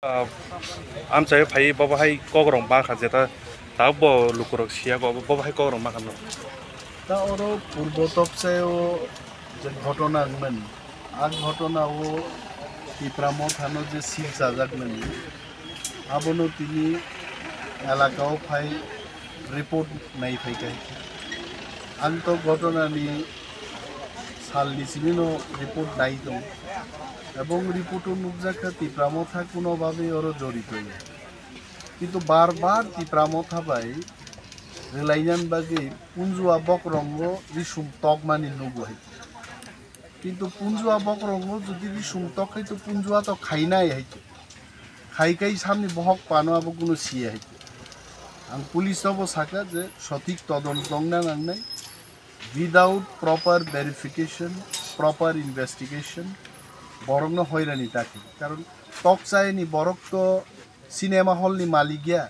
आमचाय phi बाबाहाय कगरं बाखा जेता ता ब लुकुरक सिया बाबाहाय कगरं बाखा न তা ওরও পূর্বতপসায়ও যে ঘটনাগমেন আর ঘটনাও টিপ্রামো থানো যে সিল সাজাগমেন আবনো তিনি এলাকাও ফাই রিপোর্ট নাই ফাইকাই আন্ত ঘটনানি সালনি সিমিনো রিপোর্ট নাই দं এবং রিপোর্টও নুকজাকা টিপ্রামো থা কোনোভাবে ওরও জড়িত কিন্তু বারবার টিপ্রামো থাবাই রেলাইনান বাগে পুঞ্জুয়া বকরঙ্গ রিসুম তক মানি নুবুহাই কিন্তু পুঞ্জুয়া বকরঙ্গ যদি রিসুম তক হইতো পুঞ্জুয়া তো খাইনাই হইতো খাইকাই সামনে বহক পানো আবো কোনো সিয়ে হইতো আং পুলিশাবো সাকা যে সঠিক তদন্ত না নাংনাই without proper verification proper investigation বরং হয়রানি তাকে কারণ তক চায়নি বরক তো সিনেমা হলনি মালিক গিয়া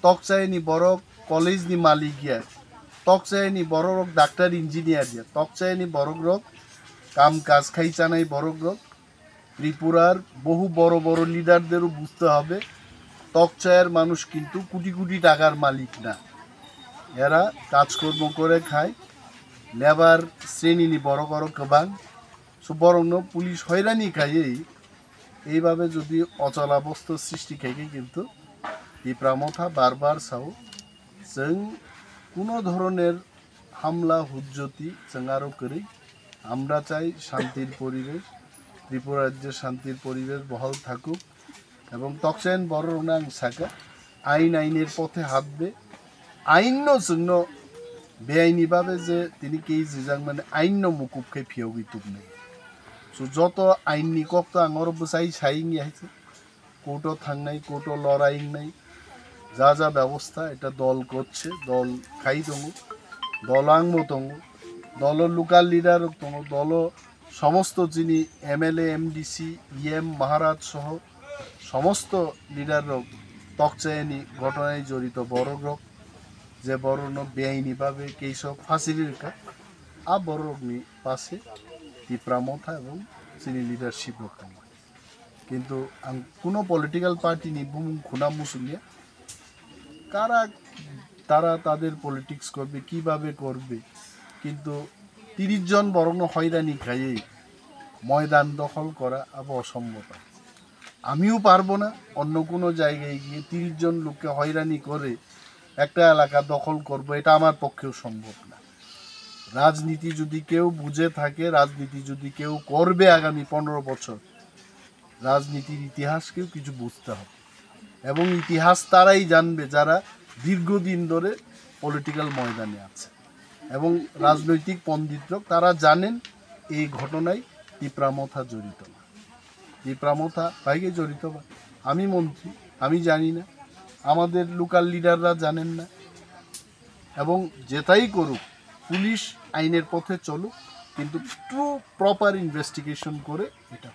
তক চায়নি বরক কলেজ নি মালিক গিয়া তক চায়নি বড় রোগ ডাক্তার ইঞ্জিনিয়ার গিয়া তক চায়নি বড় রোগ কাম কাজ খাই চানাই বড় রোগ ত্রিপুরার বহু বড় বড় লিডারদেরও বুঝতে হবে তক চায়ের মানুষ কিন্তু কোটি কোটি টাকার মালিক না এরা কাজকর্ম করে খায় লেবার শ্রেণী নি বড় বড় কবাং সো বরং পুলিশ হয়রানি খাইয়েই এইভাবে যদি অচলাবস্থা সৃষ্টি খাইকে কিন্তু টিপ্রামথা বারবার সাও जों কোনো ধরনের হামলা হুজ্জতি जों আরও করি আমরা চাই শান্তির পরিবেশ ত্রিপুরা রাজ্যে শান্তির পরিবেশ বহাল থাকুক এবং তকসাইন বড় রঙাং সাকা আইনের পথে হাঁটবে আইনও जोंनो বেআইনিভাবে যে তিনি কেই জিজাং মানে আইন মুকুবকে ফিয়গি তুমনে সো যত আইননি কক্ত আঙর বসাই সাইং আছে কোর্টও থাংনাই কোর্টও লড়াইং নাই যা যা ব্যবস্থা এটা দল করছে দল খাই দङ দলাংমো দङ দল লোকাল লিডার দङ দল সমস্ত যিনি এমএলএ এমডিসি ইএম মহারাজ সহ সমস্ত লিডার তকচায়নি ঘটনায় জড়িত বড় রোগ যে বড় বেআইনিভাবে কেইসব ফাঁসির আ বড় রোগনি পাশে টিপ্রামথা এবং যিনি লিডারশিপ রকম কিন্তু কোনো পলিটিক্যাল পার্টি নি বুমুং খুনা মুসুলিয়া কারা তারা তাদের পলিটিক্স করবে কিভাবে করবে কিন্তু 30 জন বরং হয়রানি খাইয়েই ময়দান দখল করা আবার অসম্ভব আমিও পারবো না অন্য কোনো জায়গায় গিয়ে 30 জন লোককে হয়রানি করে একটা এলাকা দখল করব এটা আমার পক্ষেও সম্ভব না রাজনীতি যদি কেউ বুঝে থাকে রাজনীতি যদি কেউ করবে আগামী 15 বছর রাজনীতির ইতিহাসকেও কিছু বুঝতে হবে এবং ইতিহাস তারাই জানবে যারা দীর্ঘদিন ধরে পলিটিক্যাল ময়দানে আছে এবং রাজনৈতিক পণ্ডিতরা তারা জানেন এই ঘটনায় টিপ্রামথা জড়িত না টিপ্রামথা বাইকে জড়িত বা আমি মন্ত্রী আমি জানি না আমাদের লোকাল লিডাররা জানেন না এবং যেটাই করুক পুলিশ আইনের পথে চলুক কিন্তু প্রপার ইনভেস্টিগেশন করে এটা